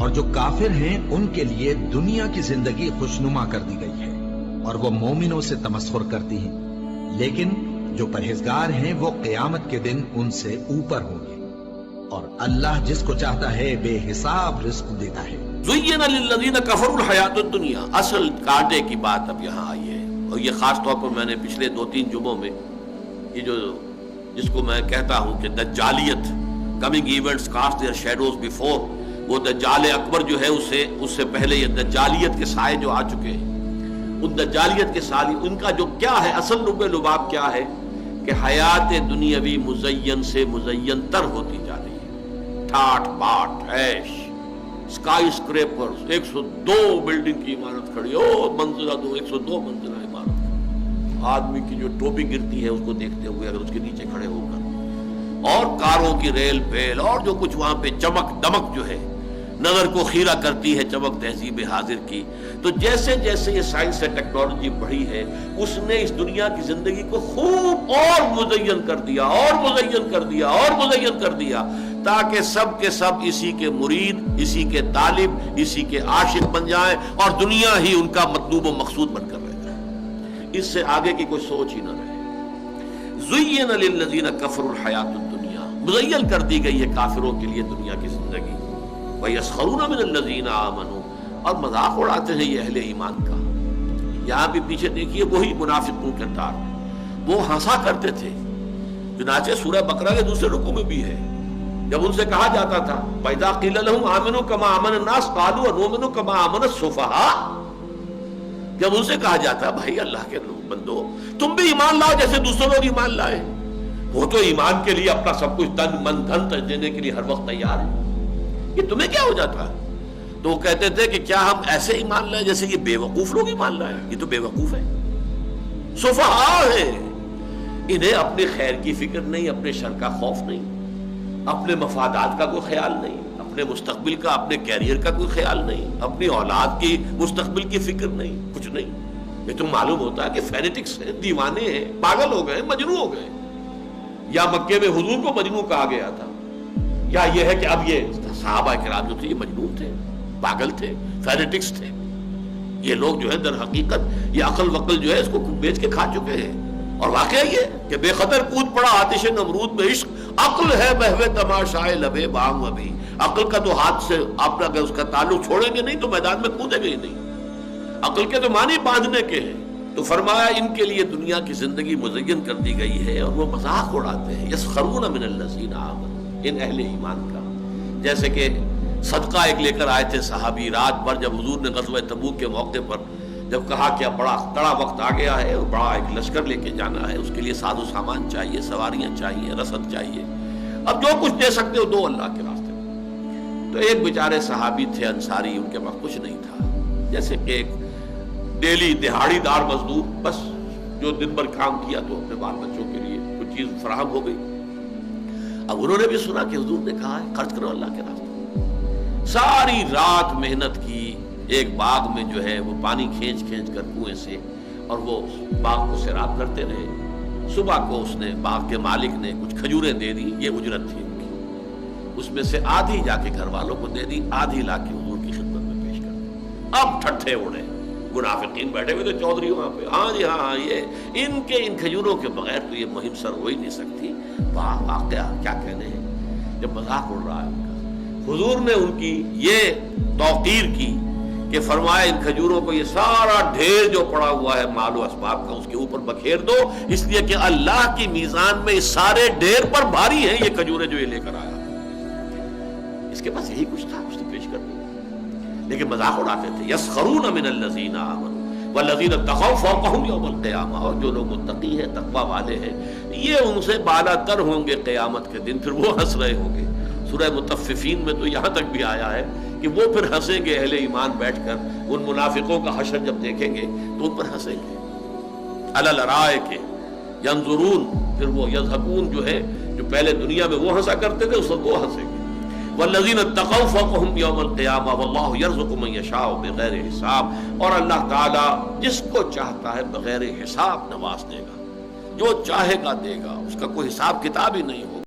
اور جو کافر ہیں ان کے لیے دنیا کی زندگی خوشنما کر دی گئی ہے اور وہ مومنوں سے تمسخر کرتی ہیں، لیکن جو پرہیزگار ہیں وہ قیامت کے دن ان سے اوپر ہوں گے، اور اللہ جس کو چاہتا ہے بے حساب رزق دیتا ہے۔ زین للذین کفروا الحیات الدنیا، اصل کانٹے کی بات اب یہاں آئی ہے، اور یہ خاص طور پر میں نے پچھلے 2-3 جمعوں میں یہ جس کو میں کہتا ہوں کہ دجالیت، coming events cast their shadows before, وہ دجال اکبر جو ہے اس سے پہلے یہ دجالیت کے سائے جو آ چکے ہیں، ان دجالیت کے سائے ان کا جو کیا ہے اصل لب لباب کیا ہے کہ حیات دنیاوی مزین سے مزین تر ہوتی جا رہی ہے، ٹھاٹ باٹ عیش، اسکائی اسکریپرز، 102 بلڈنگ کی عمارت کھڑی، او منزلہ 102 منزلہ عمارت، آدمی کی جو ٹوپی گرتی ہے اس کو دیکھتے ہوئے اگر اس کے نیچے کھڑے ہو کر، اور کاروں کی ریل پیل اور جو کچھ وہاں پہ چمک دمک جو ہے نظر کو خیرہ کرتی ہے، چمک تہذیب حاضر کی۔ تو جیسے جیسے یہ سائنس اور ٹیکنالوجی بڑھی ہے اس نے اس دنیا کی زندگی کو خوب اور مزین کر دیا اور مزین کر دیا اور مزین کر دیا، تاکہ سب کے سب اسی کے مرید، اسی کے طالب، اسی کے عاشق بن جائیں اور دنیا ہی ان کا مطلوب و مقصود بن کر رہ جائے، اس سے آگے کی کوئی سوچ ہی نہ رہے۔ زین للذین کفروا الحیات الدنیا، مزین کر دی گئی ہے کافروں کے لیے دنیا کی زندگی، وَيَسْخَرُونَ مِنَ الَّذِينَ آمَنُوا، اور مذاق اڑاتے ہیں یہ اہل ایمان کا۔ یہاں بھی پیچھے دیکھیے وہی منافقوں کے کردار، وہ ہنسا کرتے تھے، چنانچہ سورہ بقرہ کے دوسرے رکوع میں بھی ہے، جب ان سے کہا جاتا تھا وَإِذَا قِيلَ لَهُمْ آمِنُوا كَمَا آمَنَ النَّاسُ قَالُوا وَنُؤْمِنُ كَمَا آمَنَ السُّفَهَاءُ، جب ان سے کہا جاتا بھائی اللہ کے بندو تم بھی ایمان لاؤ جیسے دوسرے لوگ ایمان لائے، وہ تو ایمان کے لیے اپنا سب کچھ تن من دھن دینے کے لیے ہر وقت تیار ہے، یہ تمہیں کیا ہو جاتا ہے؟ تو وہ کہتے تھے کہ کیا ہم ایسے ایمان لائیں جیسے یہ بے وقوف لوگ ایمان لائیں؟ یہ تو بے وقوف ہے، سفہاء ہے، انہیں اپنے خیر کی فکر نہیں، اپنے شر کا خوف نہیں، اپنے مفادات کا کوئی خیال نہیں، اپنے مستقبل کا، اپنے کیریئر کا کوئی خیال نہیں، اپنی اولاد کی مستقبل کی فکر نہیں، کچھ نہیں۔ یہ تو معلوم ہوتا ہے کہ فینیٹکس ہیں، دیوانے ہیں، پاگل ہو گئے، مجنون ہو گئے، یا مکے میں حضور کو مجنون کہا گیا تھا، یا یہ ہے کہ اب یہ صحابہ کرام جو تھے یہ مجنون تھے، پاگل تھے، فینیٹکس تھے۔ یہ لوگ جو ہے در حقیقت یہ عقل وقل جو ہے اس کو بیچ کے کھا چکے ہیں، اور واقعہ یہ کہ بے خطر کود پڑا آتش نمرود میں عشق، عقل ہے محو تماشائے لبے بام ابھی، عقل کا تو ہاتھ سے آپ اگر اس کا تعلق چھوڑیں گے نہیں تو میدان میں کودے گے ہی نہیں، عقل کے تو معنی باندھنے کے ہیں۔ تو فرمایا ان کے لیے دنیا کی زندگی مزین کر دی گئی ہے اور وہ مذاق اڑاتے ہیں، یسخرون من الذین آمنوا، ان اہل ایمان کا۔ جیسے کہ صدقہ ایک لے کر آئے تھے صحابی رات بھر، جب حضور نے غزوہ تبوک کے موقع پر جب کہا کہ اب بڑا کڑا وقت آ گیا ہے، بڑا ایک لشکر لے کے جانا ہے، اس کے لیے ساز و سامان چاہیے، سواریاں چاہیے، رسد چاہیے، اب جو کچھ دے سکتے ہو دو اللہ کے راستے میں۔ تو ایک بیچارے صحابی تھے انصاری، ان کے پاس کچھ نہیں تھا، جیسے کہ ایک ڈیلی دہاڑی دار مزدور، بس جو دن بھر کام کیا تو اپنے بال بچوں کے لیے کچھ چیز فراہم ہو گئی۔ اب انہوں نے بھی سنا کہ حضور نے کہا ہے خرچ کرو اللہ کے راستے میں، ساری رات محنت کی، ایک باغ میں جو ہے وہ پانی کھینچ کھینچ کر کنویں سے، اور وہ باغ کو سیراب کرتے رہے۔ صبح کو اس نے باغ کے مالک نے کچھ کھجوریں دے دی، یہ اجرت تھی ان کی، اس میں سے آدھی جا کے گھر والوں کو دے دی، آدھی لا کے حضور کی خدمت میں پیش کر دی۔ اب ٹھٹھے اڑے، منافقین بیٹھے ہوئے تھے چودھری وہاں پہ، ہاں جی ہاں یہ ان کھجوروں کے بغیر تو یہ مہم سر ہو ہی نہیں سکتی۔ واہ واقعہ کیا کہنے ہیں، جب مذاق اڑ رہا ہے ان کا، حضور نے ان کی یہ توقیر کی کہ فرمایا ان کھجوروں کو یہ سارا ڈھیر جو پڑا ہوا ہے مال و اسباب کا اس کے اوپر بکھیر دو، اس لیے کہ اللہ کی میزان میں اس سارے ڈھیر پر بھاری ہیں یہ کھجوریں جو یہ لے کر آیا۔ اس کے پاس یہی کچھ تھا، اس نے پیش کر دیا، لیکن مذاق اڑاتے تھے۔ یسخرون من الذین آمنوا والذین اتقوا فوقہم یوم القیامہ، اور جو لوگ متقی ہیں، تقوی والے ہیں، یہ ان سے بالا تر ہوں گے قیامت کے دن، پھر وہ ہنس رہے ہوں گے۔ سورہ مطففین میں تو یہاں تک بھی آیا ہے کہ وہ پھر ہنسیں گے، اہل ایمان بیٹھ کر ان منافقوں کا حشر جب دیکھیں گے تو ان پر ہنسیں گے۔ علی الارائک ینظرون، پھر وہ یضحکون جو ہے جو پہلے دنیا میں وہ ہنسا کرتے تھے اس وقت وہ ہنسیں گے۔ والذین اتقوا فوقہم یوم القیامہ واللہ یرزق من یشاء بغیر حساب، اور اللہ تعالیٰ جس کو چاہتا ہے بغیر حساب نواز دے گا، جو چاہے گا دے گا، اس کا کوئی حساب کتاب ہی نہیں ہو۔